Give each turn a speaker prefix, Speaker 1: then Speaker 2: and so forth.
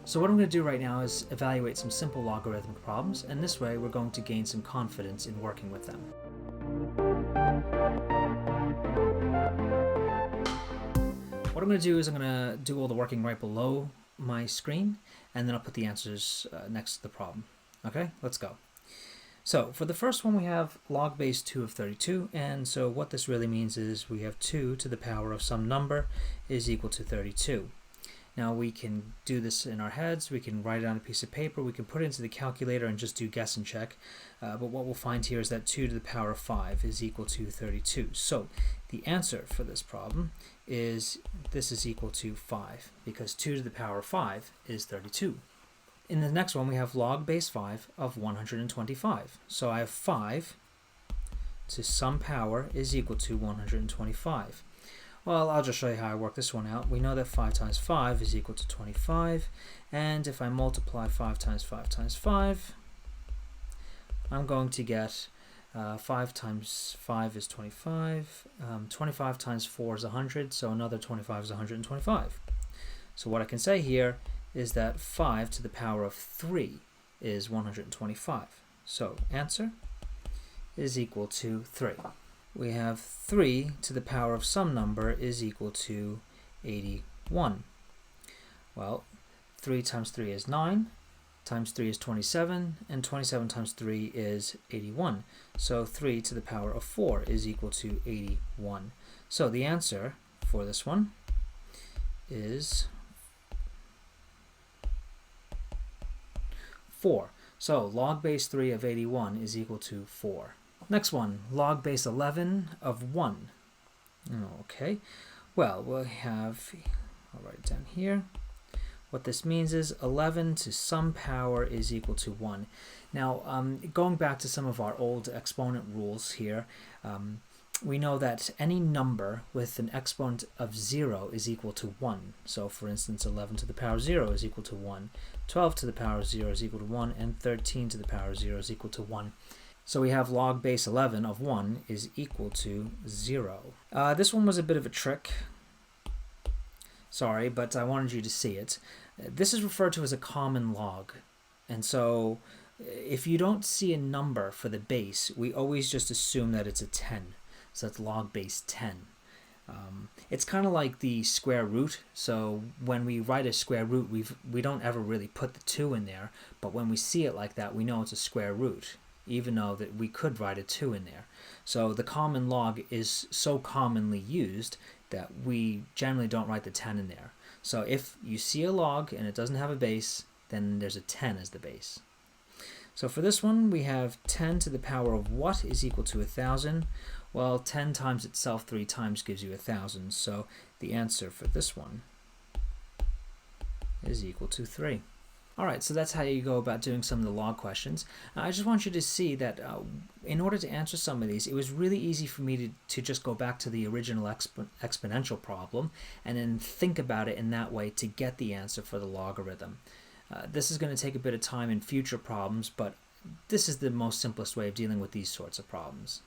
Speaker 1: So what I'm going to do right now is evaluate some simple logarithmic problems, and this way we're going to gain some confidence in working with them. What I'm going to do is I'm going to do all the working right below my screen, and then I'll put the answers next to the problem. Okay, let's go. So for the first one, we have log base 2 of 32, and so what this really means is we have 2 to the power of some number is equal to 32. Now we can do this in our heads, we can write it on a piece of paper, we can put it into the calculator and just do guess and check, but what we'll find here is that 2 to the power of 5 is equal to 32. So the answer for this problem is this is equal to 5, because 2 to the power of 5 is 32. In the next one we have log base 5 of 125. So I have 5 to some power is equal to 125. Well, I'll just show you how I work this one out. We know that 5 times 5 is equal to 25, and if I multiply 5 times 5 times 5, I'm going to get 5 times 5 is 25, 25 times 4 is 100, so another 25 is 125. So what I can say here is that 5 to the power of 3 is 125. So answer is equal to 3. We have 3 to the power of some number is equal to 81. Well, 3 times 3 is 9, times 3 is 27, and 27 times 3 is 81. So 3 to the power of 4 is equal to 81. So the answer for this one is 4. So log base 3 of 81 is equal to 4. Next one, log base 11 of 1. Okay, well, we'll have, I'll write it down here. What this means is 11 to some power is equal to 1. Now, going back to some of our old exponent rules here, we know that any number with an exponent of 0 is equal to 1. So, for instance, 11 to the power of 0 is equal to 1, 12 to the power of 0 is equal to 1, and 13 to the power of 0 is equal to 1. So we have log base 11 of 1 is equal to 0. This one was a bit of a trick. Sorry, but I wanted you to see it. This is referred to as a common log. And so if you don't see a number for the base, we always just assume that it's a 10. So that's log base 10. It's kind of like the square root. So when we write a square root, we don't ever really put the 2 in there. But when we see it like that, we know it's a square root, even though that we could write a 2 in there. So the common log is so commonly used that we generally don't write the 10 in there. So if you see a log and it doesn't have a base, then there's a 10 as the base. So for this one, we have 10 to the power of what is equal to 1,000? Well, 10 times itself 3 times gives you 1,000. So the answer for this one is equal to 3. Alright, so that's how you go about doing some of the log questions. I just want you to see that in order to answer some of these, it was really easy for me to just go back to the original exponential problem and then think about it in that way to get the answer for the logarithm. This is going to take a bit of time in future problems, but this is the most simplest way of dealing with these sorts of problems.